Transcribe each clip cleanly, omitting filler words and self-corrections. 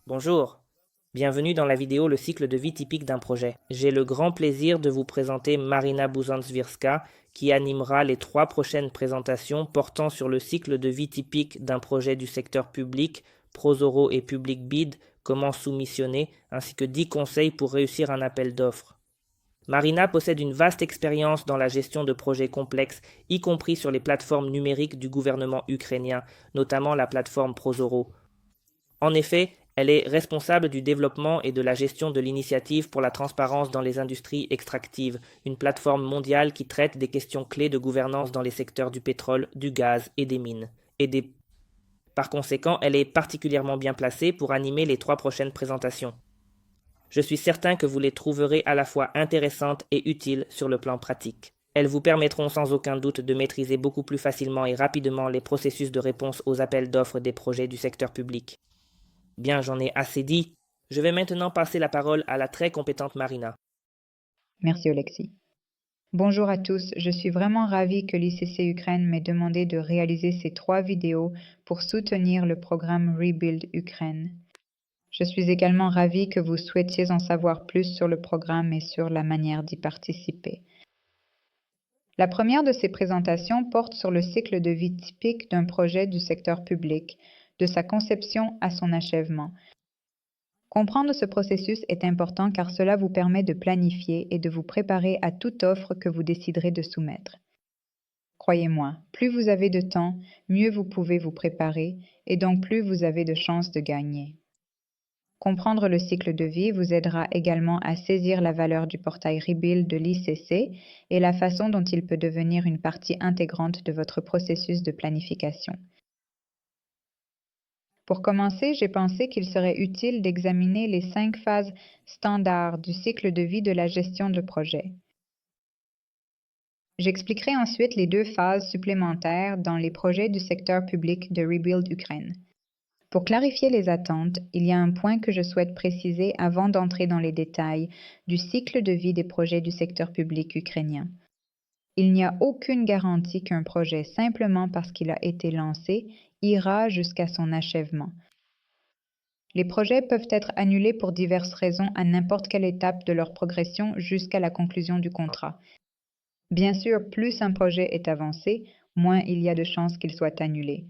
Bonjour, bienvenue dans la vidéo Le cycle de vie typique d'un projet. J'ai le grand plaisir de vous présenter Marina Buzan-Zwierska qui animera les 3 prochaines présentations portant sur le cycle de vie typique d'un projet du secteur public, Prozoro et Public Bid, comment soumissionner, ainsi que 10 conseils pour réussir un appel d'offres. Marina possède une vaste expérience dans la gestion de projets complexes, y compris sur les plateformes numériques du gouvernement ukrainien, notamment la plateforme Prozoro. En effet, elle est responsable du développement et de la gestion de l'initiative pour la transparence dans les industries extractives, une plateforme mondiale qui traite des questions clés de gouvernance dans les secteurs du pétrole, du gaz et des mines. Par conséquent, elle est particulièrement bien placée pour animer les 3 prochaines présentations. Je suis certain que vous les trouverez à la fois intéressantes et utiles sur le plan pratique. Elles vous permettront sans aucun doute de maîtriser beaucoup plus facilement et rapidement les processus de réponse aux appels d'offres des projets du secteur public. Bien, j'en ai assez dit. Je vais maintenant passer la parole à la très compétente Marina. Merci Alexis. Bonjour à tous, je suis vraiment ravie que l'ICC Ukraine m'ait demandé de réaliser ces 3 vidéos pour soutenir le programme Rebuild Ukraine. Je suis également ravie que vous souhaitiez en savoir plus sur le programme et sur la manière d'y participer. La première de ces présentations porte sur le cycle de vie typique d'un projet du secteur public, de sa conception à son achèvement. Comprendre ce processus est important car cela vous permet de planifier et de vous préparer à toute offre que vous déciderez de soumettre. Croyez-moi, plus vous avez de temps, mieux vous pouvez vous préparer et donc plus vous avez de chances de gagner. Comprendre le cycle de vie vous aidera également à saisir la valeur du portail Rebuild de l'ICC et la façon dont il peut devenir une partie intégrante de votre processus de planification. Pour commencer, j'ai pensé qu'il serait utile d'examiner les 5 phases standards du cycle de vie de la gestion de projet. J'expliquerai ensuite les 2 phases supplémentaires dans les projets du secteur public de Rebuild Ukraine. Pour clarifier les attentes, il y a un point que je souhaite préciser avant d'entrer dans les détails du cycle de vie des projets du secteur public ukrainien. Il n'y a aucune garantie qu'un projet, simplement parce qu'il a été lancé, ira jusqu'à son achèvement. Les projets peuvent être annulés pour diverses raisons à n'importe quelle étape de leur progression jusqu'à la conclusion du contrat. Bien sûr, plus un projet est avancé, moins il y a de chances qu'il soit annulé.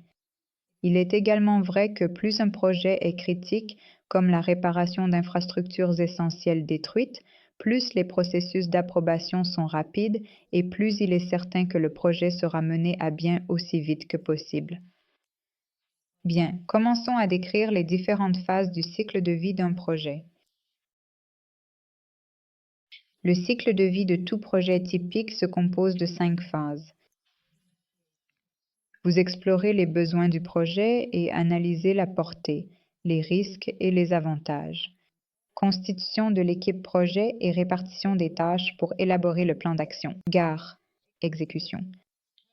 Il est également vrai que plus un projet est critique, comme la réparation d'infrastructures essentielles détruites, plus les processus d'approbation sont rapides et plus il est certain que le projet sera mené à bien aussi vite que possible. Bien, commençons à décrire les différentes phases du cycle de vie d'un projet. Le cycle de vie de tout projet typique se compose de 5 phases. Vous explorez les besoins du projet et analysez la portée, les risques et les avantages. Constitution de l'équipe projet et répartition des tâches pour élaborer le plan d'action. Gare, exécution.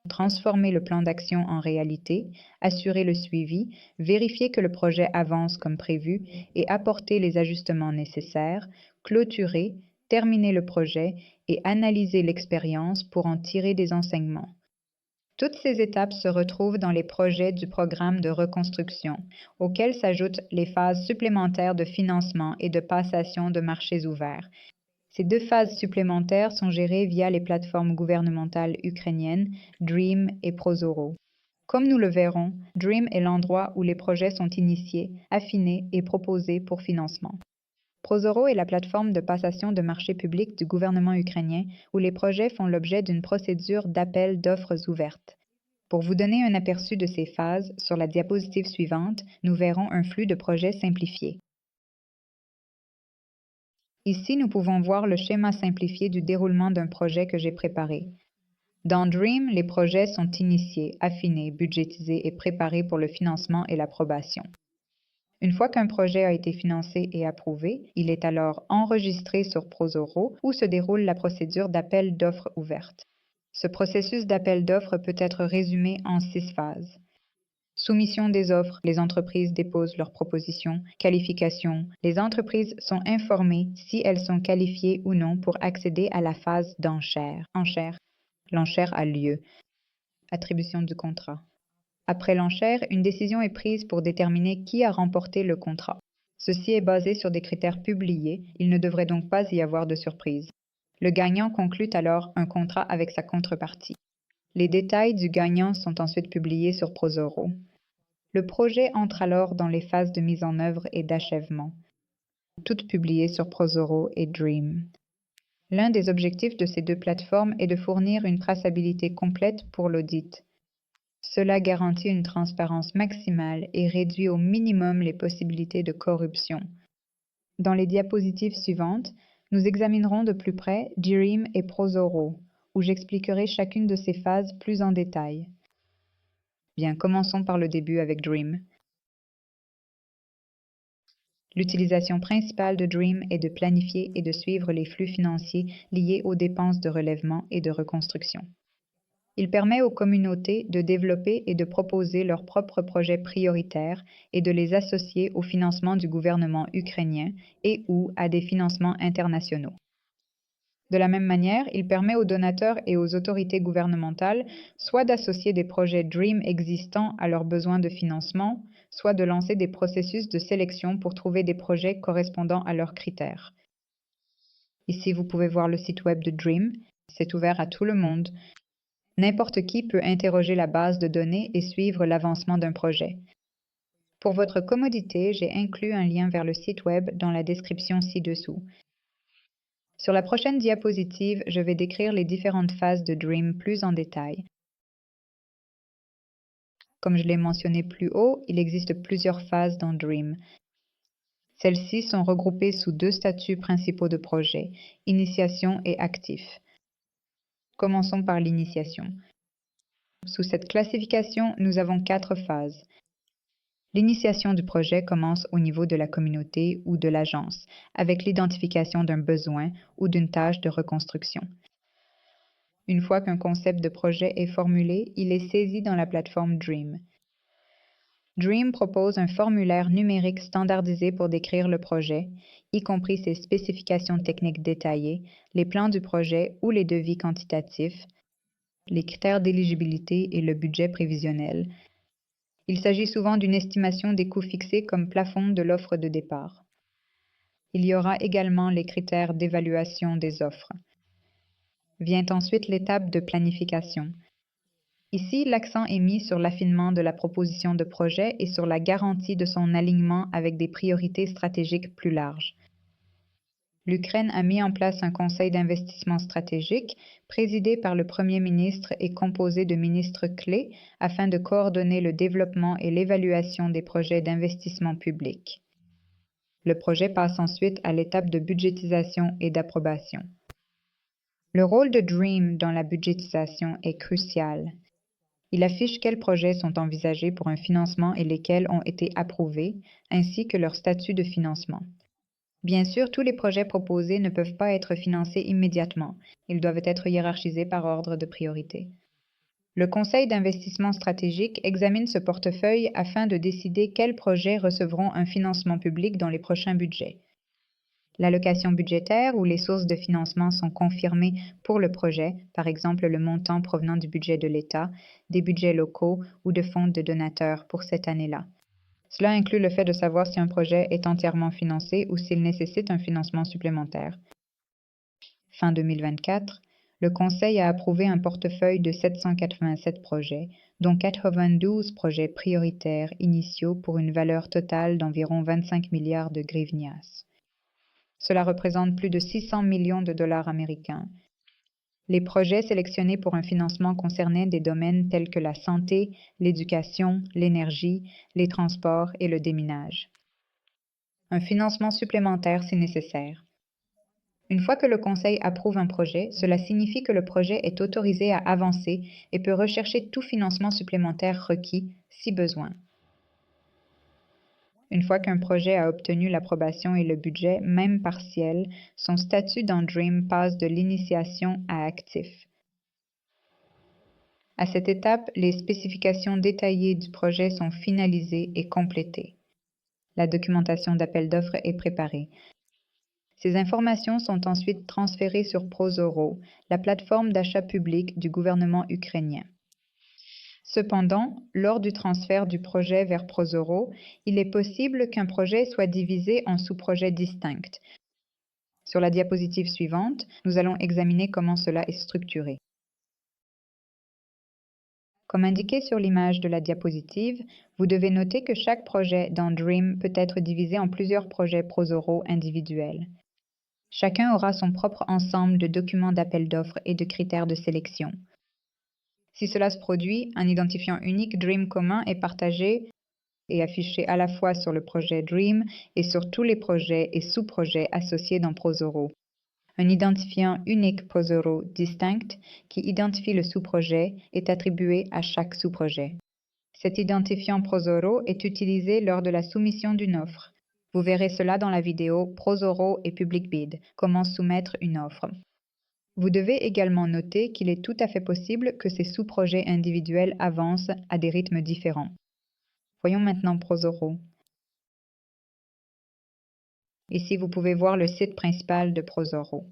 Transformer le plan d'action en réalité, assurer le suivi, vérifier que le projet avance comme prévu et apporter les ajustements nécessaires, clôturer, terminer le projet et analyser l'expérience pour en tirer des enseignements. Toutes ces étapes se retrouvent dans les projets du programme de reconstruction, auxquels s'ajoutent les phases supplémentaires de financement et de passation de marchés ouverts. Ces 2 phases supplémentaires sont gérées via les plateformes gouvernementales ukrainiennes Dream et Prozoro. Comme nous le verrons, Dream est l'endroit où les projets sont initiés, affinés et proposés pour financement. Prozoro est la plateforme de passation de marchés publics du gouvernement ukrainien où les projets font l'objet d'une procédure d'appel d'offres ouvertes. Pour vous donner un aperçu de ces phases, sur la diapositive suivante, nous verrons un flux de projets simplifié. Ici, nous pouvons voir le schéma simplifié du déroulement d'un projet que j'ai préparé. Dans Dream, les projets sont initiés, affinés, budgétisés et préparés pour le financement et l'approbation. Une fois qu'un projet a été financé et approuvé, il est alors enregistré sur Prozoro où se déroule la procédure d'appel d'offres ouverte. Ce processus d'appel d'offres peut être résumé en 6 phases. Soumission des offres, les entreprises déposent leurs propositions. Qualification, les entreprises sont informées si elles sont qualifiées ou non pour accéder à la phase d'enchère. L'enchère a lieu. Attribution du contrat. Après l'enchère, une décision est prise pour déterminer qui a remporté le contrat. Ceci est basé sur des critères publiés, il ne devrait donc pas y avoir de surprise. Le gagnant conclut alors un contrat avec sa contrepartie. Les détails du gagnant sont ensuite publiés sur Prozoro. Le projet entre alors dans les phases de mise en œuvre et d'achèvement, toutes publiées sur Prozoro et Dream. L'un des objectifs de ces deux plateformes est de fournir une traçabilité complète pour l'audit. Cela garantit une transparence maximale et réduit au minimum les possibilités de corruption. Dans les diapositives suivantes, nous examinerons de plus près Dream et Prozoro, où j'expliquerai chacune de ces phases plus en détail. Bien, commençons par le début avec Dream. L'utilisation principale de Dream est de planifier et de suivre les flux financiers liés aux dépenses de relèvement et de reconstruction. Il permet aux communautés de développer et de proposer leurs propres projets prioritaires et de les associer au financement du gouvernement ukrainien et/ou à des financements internationaux. De la même manière, il permet aux donateurs et aux autorités gouvernementales soit d'associer des projets DREAM existants à leurs besoins de financement, soit de lancer des processus de sélection pour trouver des projets correspondant à leurs critères. Ici, vous pouvez voir le site web de DREAM. C'est ouvert à tout le monde. N'importe qui peut interroger la base de données et suivre l'avancement d'un projet. Pour votre commodité, j'ai inclus un lien vers le site web dans la description ci-dessous. Sur la prochaine diapositive, je vais décrire les différentes phases de DREAM plus en détail. Comme je l'ai mentionné plus haut, il existe plusieurs phases dans DREAM. Celles-ci sont regroupées sous deux statuts principaux de projet, initiation et actif. Commençons par l'initiation. Sous cette classification, nous avons 4 phases. L'initiation du projet commence au niveau de la communauté ou de l'agence, avec l'identification d'un besoin ou d'une tâche de reconstruction. Une fois qu'un concept de projet est formulé, il est saisi dans la plateforme Dream. Dream propose un formulaire numérique standardisé pour décrire le projet, y compris ses spécifications techniques détaillées, les plans du projet ou les devis quantitatifs, les critères d'éligibilité et le budget prévisionnel. Il s'agit souvent d'une estimation des coûts fixés comme plafond de l'offre de départ. Il y aura également les critères d'évaluation des offres. Vient ensuite l'étape de planification. Ici, l'accent est mis sur l'affinement de la proposition de projet et sur la garantie de son alignement avec des priorités stratégiques plus larges. L'Ukraine a mis en place un conseil d'investissement stratégique présidé par le Premier ministre et composé de ministres clés afin de coordonner le développement et l'évaluation des projets d'investissement public. Le projet passe ensuite à l'étape de budgétisation et d'approbation. Le rôle de DREAM dans la budgétisation est crucial. Il affiche quels projets sont envisagés pour un financement et lesquels ont été approuvés, ainsi que leur statut de financement. Bien sûr, tous les projets proposés ne peuvent pas être financés immédiatement. Ils doivent être hiérarchisés par ordre de priorité. Le Conseil d'investissement stratégique examine ce portefeuille afin de décider quels projets recevront un financement public dans les prochains budgets. L'allocation budgétaire ou les sources de financement sont confirmées pour le projet, par exemple le montant provenant du budget de l'État, des budgets locaux ou de fonds de donateurs pour cette année-là. Cela inclut le fait de savoir si un projet est entièrement financé ou s'il nécessite un financement supplémentaire. Fin 2024, le Conseil a approuvé un portefeuille de 787 projets, dont 92 projets prioritaires initiaux pour une valeur totale d'environ 25 milliards de hryvnias. Cela représente plus de 600 millions de dollars américains. Les projets sélectionnés pour un financement concernaient des domaines tels que la santé, l'éducation, l'énergie, les transports et le déminage. Un financement supplémentaire si nécessaire. Une fois que le Conseil approuve un projet, cela signifie que le projet est autorisé à avancer et peut rechercher tout financement supplémentaire requis si besoin. Une fois qu'un projet a obtenu l'approbation et le budget, même partiel, son statut dans DREAM passe de l'initiation à actif. À cette étape, les spécifications détaillées du projet sont finalisées et complétées. La documentation d'appel d'offres est préparée. Ces informations sont ensuite transférées sur Prozoro, la plateforme d'achat public du gouvernement ukrainien. Cependant, lors du transfert du projet vers Prozoro, il est possible qu'un projet soit divisé en sous-projets distincts. Sur la diapositive suivante, nous allons examiner comment cela est structuré. Comme indiqué sur l'image de la diapositive, vous devez noter que chaque projet dans Dream peut être divisé en plusieurs projets Prozoro individuels. Chacun aura son propre ensemble de documents d'appel d'offres et de critères de sélection. Si cela se produit, un identifiant unique Dream commun est partagé et affiché à la fois sur le projet Dream et sur tous les projets et sous-projets associés dans Prozoro. Un identifiant unique Prozoro distinct qui identifie le sous-projet est attribué à chaque sous-projet. Cet identifiant Prozoro est utilisé lors de la soumission d'une offre. Vous verrez cela dans la vidéo Prozoro et Public Bid, comment soumettre une offre. Vous devez également noter qu'il est tout à fait possible que ces sous-projets individuels avancent à des rythmes différents. Voyons maintenant Prozoro. Ici, vous pouvez voir le site principal de Prozoro.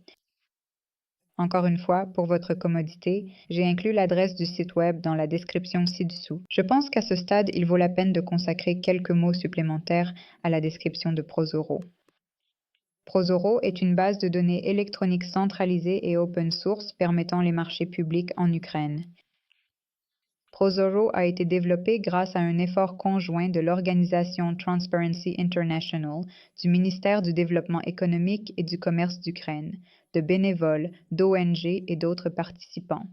Encore une fois, pour votre commodité, j'ai inclus l'adresse du site web dans la description ci-dessous. Je pense qu'à ce stade, il vaut la peine de consacrer quelques mots supplémentaires à la description de Prozoro. Prozoro est une base de données électronique centralisée et open source permettant les marchés publics en Ukraine. Prozoro a été développé grâce à un effort conjoint de l'organisation Transparency International, du ministère du Développement économique et du commerce d'Ukraine, de bénévoles, d'ONG et d'autres participants.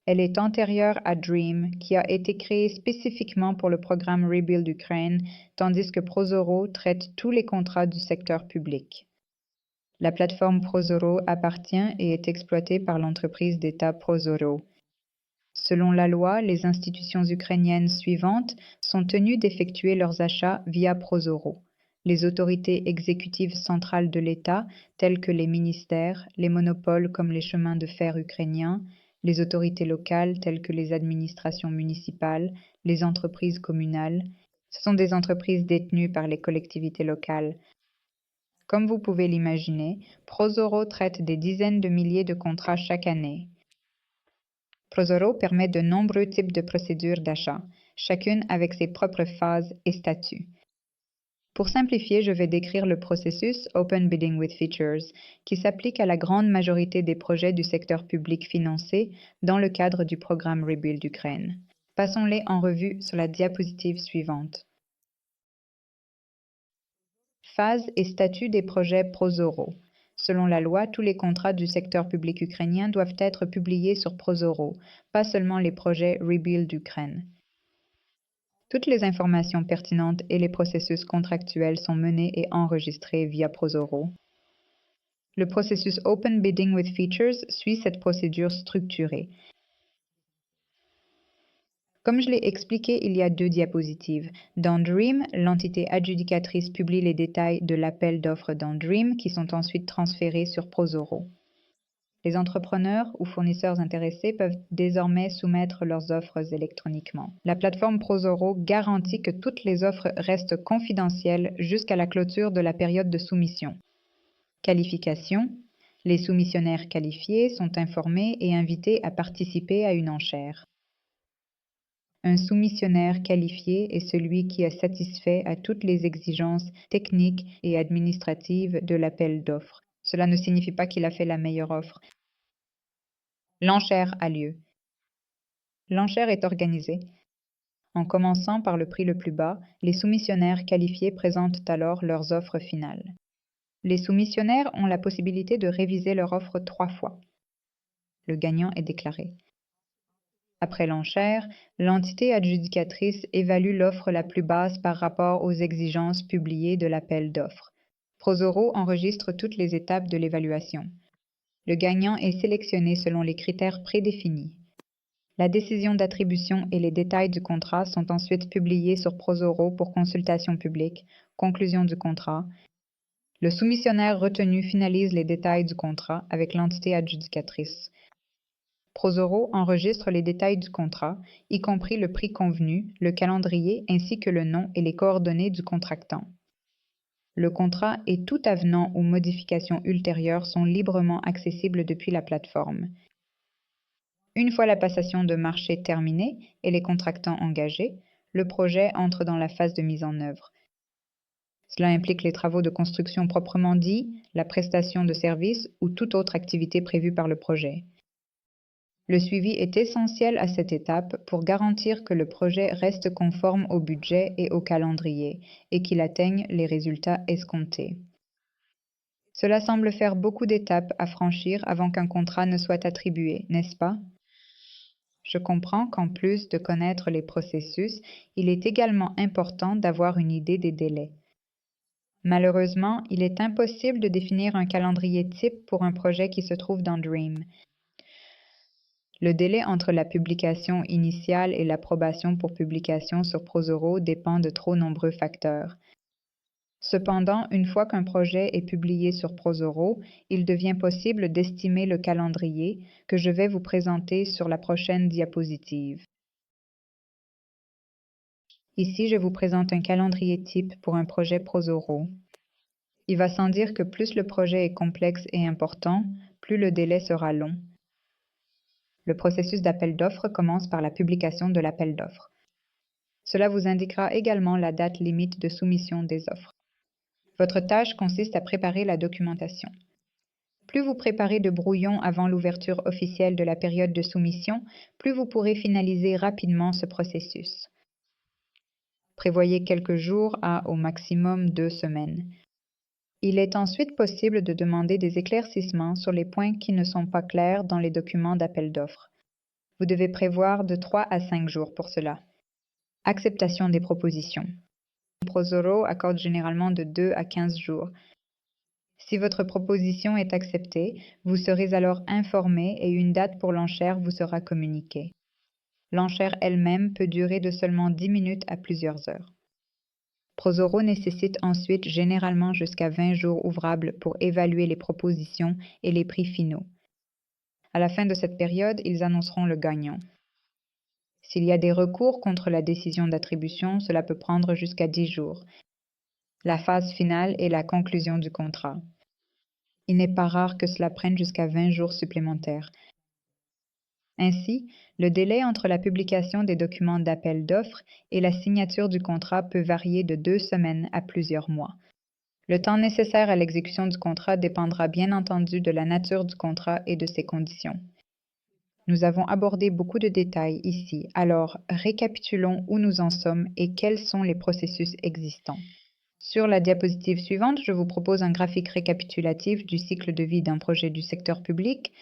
Elle est antérieure à Dream, qui a été créé spécifiquement pour le programme Rebuild Ukraine, tandis que Prozoro traite tous les contrats du secteur public. La plateforme Prozoro appartient et est exploitée par l'entreprise d'État Prozoro. Selon la loi, les institutions ukrainiennes suivantes sont tenues d'effectuer leurs achats via Prozoro. Les autorités exécutives centrales de l'État, telles que les ministères, les monopoles comme les chemins de fer ukrainiens, les autorités locales, telles que les administrations municipales, les entreprises communales. Ce sont des entreprises détenues par les collectivités locales. Comme vous pouvez l'imaginer, Prozoro traite des dizaines de milliers de contrats chaque année. Prozoro permet de nombreux types de procédures d'achat, chacune avec ses propres phases et statuts. Pour simplifier, je vais décrire le processus Open Bidding with Features, qui s'applique à la grande majorité des projets du secteur public financés dans le cadre du programme Rebuild Ukraine. Passons-les en revue sur la diapositive suivante. Phase et statut des projets Prozoro. Selon la loi, tous les contrats du secteur public ukrainien doivent être publiés sur Prozoro, pas seulement les projets Rebuild Ukraine. Toutes les informations pertinentes et les processus contractuels sont menés et enregistrés via Prozoro. Le processus Open Bidding with Features suit cette procédure structurée. Comme je l'ai expliqué il y a 2 diapositives, dans Dream, l'entité adjudicatrice publie les détails de l'appel d'offres dans Dream qui sont ensuite transférés sur Prozoro. Les entrepreneurs ou fournisseurs intéressés peuvent désormais soumettre leurs offres électroniquement. La plateforme Prozoro garantit que toutes les offres restent confidentielles jusqu'à la clôture de la période de soumission. Qualification. Les soumissionnaires qualifiés sont informés et invités à participer à une enchère. Un soumissionnaire qualifié est celui qui a satisfait à toutes les exigences techniques et administratives de l'appel d'offres. Cela ne signifie pas qu'il a fait la meilleure offre. L'enchère a lieu. L'enchère est organisée. En commençant par le prix le plus bas, les soumissionnaires qualifiés présentent alors leurs offres finales. Les soumissionnaires ont la possibilité de réviser leur offre 3 fois. Le gagnant est déclaré. Après l'enchère, l'entité adjudicatrice évalue l'offre la plus basse par rapport aux exigences publiées de l'appel d'offres. Prozoro enregistre toutes les étapes de l'évaluation. Le gagnant est sélectionné selon les critères prédéfinis. La décision d'attribution et les détails du contrat sont ensuite publiés sur Prozoro pour consultation publique, conclusion du contrat. Le soumissionnaire retenu finalise les détails du contrat avec l'entité adjudicatrice. Prozoro enregistre les détails du contrat, y compris le prix convenu, le calendrier ainsi que le nom et les coordonnées du contractant. Le contrat et tout avenant ou modification ultérieure sont librement accessibles depuis la plateforme. Une fois la passation de marché terminée et les contractants engagés, le projet entre dans la phase de mise en œuvre. Cela implique les travaux de construction proprement dits, la prestation de services ou toute autre activité prévue par le projet. Le suivi est essentiel à cette étape pour garantir que le projet reste conforme au budget et au calendrier et qu'il atteigne les résultats escomptés. Cela semble faire beaucoup d'étapes à franchir avant qu'un contrat ne soit attribué, n'est-ce pas? Je comprends qu'en plus de connaître les processus, il est également important d'avoir une idée des délais. Malheureusement, il est impossible de définir un calendrier type pour un projet qui se trouve dans Dream. Le délai entre la publication initiale et l'approbation pour publication sur Prozoro dépend de trop nombreux facteurs. Cependant, une fois qu'un projet est publié sur Prozoro, il devient possible d'estimer le calendrier que je vais vous présenter sur la prochaine diapositive. Ici, je vous présente un calendrier type pour un projet Prozoro. Il va sans dire que plus le projet est complexe et important, plus le délai sera long. Le processus d'appel d'offres commence par la publication de l'appel d'offres. Cela vous indiquera également la date limite de soumission des offres. Votre tâche consiste à préparer la documentation. Plus vous préparez de brouillons avant l'ouverture officielle de la période de soumission, plus vous pourrez finaliser rapidement ce processus. Prévoyez quelques jours à au maximum 2 semaines. Il est ensuite possible de demander des éclaircissements sur les points qui ne sont pas clairs dans les documents d'appel d'offres. Vous devez prévoir de 3 à 5 jours pour cela. Acceptation des propositions. Prozoro accorde généralement de 2 à 15 jours. Si votre proposition est acceptée, vous serez alors informé et une date pour l'enchère vous sera communiquée. L'enchère elle-même peut durer de seulement 10 minutes à plusieurs heures. Prozoro nécessite ensuite généralement jusqu'à 20 jours ouvrables pour évaluer les propositions et les prix finaux. À la fin de cette période, ils annonceront le gagnant. S'il y a des recours contre la décision d'attribution, cela peut prendre jusqu'à 10 jours. La phase finale est la conclusion du contrat. Il n'est pas rare que cela prenne jusqu'à 20 jours supplémentaires. Ainsi, le délai entre la publication des documents d'appel d'offres et la signature du contrat peut varier de 2 semaines à plusieurs mois. Le temps nécessaire à l'exécution du contrat dépendra bien entendu de la nature du contrat et de ses conditions. Nous avons abordé beaucoup de détails ici, alors récapitulons où nous en sommes et quels sont les processus existants. Sur la diapositive suivante, je vous propose un graphique récapitulatif du cycle de vie d'un projet du secteur public.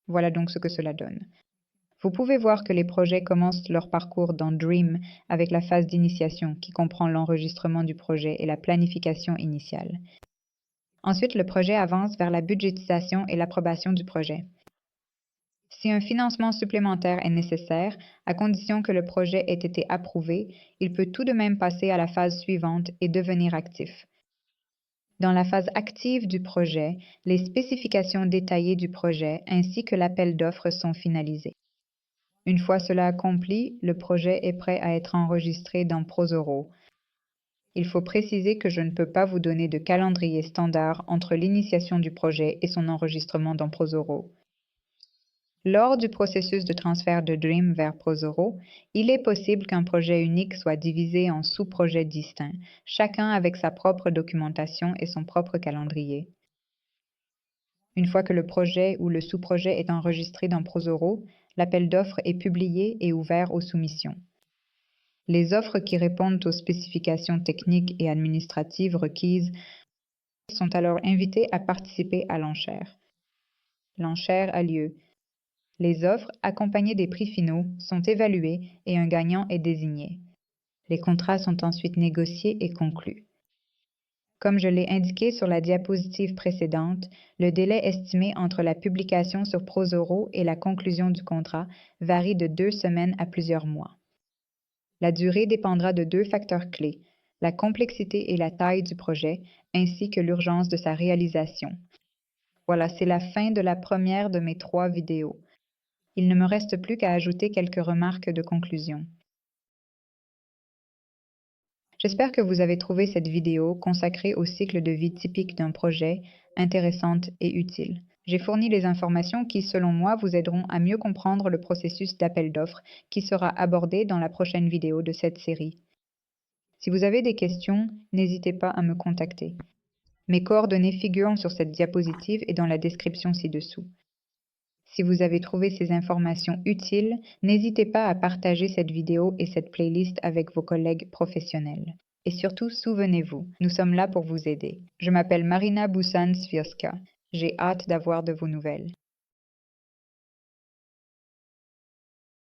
Voilà donc ce que cela donne. Vous pouvez voir que les projets commencent leur parcours dans Dream avec la phase d'initiation qui comprend l'enregistrement du projet et la planification initiale. Ensuite, le projet avance vers la budgétisation et l'approbation du projet. Si un financement supplémentaire est nécessaire, à condition que le projet ait été approuvé, il peut tout de même passer à la phase suivante et devenir actif. Dans la phase active du projet, les spécifications détaillées du projet ainsi que l'appel d'offres sont finalisées. Une fois cela accompli, le projet est prêt à être enregistré dans Prozoro. Il faut préciser que je ne peux pas vous donner de calendrier standard entre l'initiation du projet et son enregistrement dans Prozoro. Lors du processus de transfert de Dream vers Prozoro, il est possible qu'un projet unique soit divisé en sous-projets distincts, chacun avec sa propre documentation et son propre calendrier. Une fois que le projet ou le sous-projet est enregistré dans Prozoro, l'appel d'offres est publié et ouvert aux soumissions. Les offres qui répondent aux spécifications techniques et administratives requises sont alors invitées à participer à l'enchère. L'enchère a lieu. Les offres, accompagnées des prix finaux, sont évaluées et un gagnant est désigné. Les contrats sont ensuite négociés et conclus. Comme je l'ai indiqué sur la diapositive précédente, le délai estimé entre la publication sur Prozoro et la conclusion du contrat varie de 2 semaines à plusieurs mois. La durée dépendra de 2 facteurs clés, la complexité et la taille du projet, ainsi que l'urgence de sa réalisation. Voilà, c'est la fin de la première de mes 3 vidéos. Il ne me reste plus qu'à ajouter quelques remarques de conclusion. J'espère que vous avez trouvé cette vidéo consacrée au cycle de vie typique d'un projet intéressante et utile. J'ai fourni les informations qui, selon moi, vous aideront à mieux comprendre le processus d'appel d'offres qui sera abordé dans la prochaine vidéo de cette série. Si vous avez des questions, n'hésitez pas à me contacter. Mes coordonnées figurent sur cette diapositive et dans la description ci-dessous. Si vous avez trouvé ces informations utiles, n'hésitez pas à partager cette vidéo et cette playlist avec vos collègues professionnels. Et surtout, souvenez-vous, nous sommes là pour vous aider. Je m'appelle Marina Busan-Svirska. J'ai hâte d'avoir de vos nouvelles.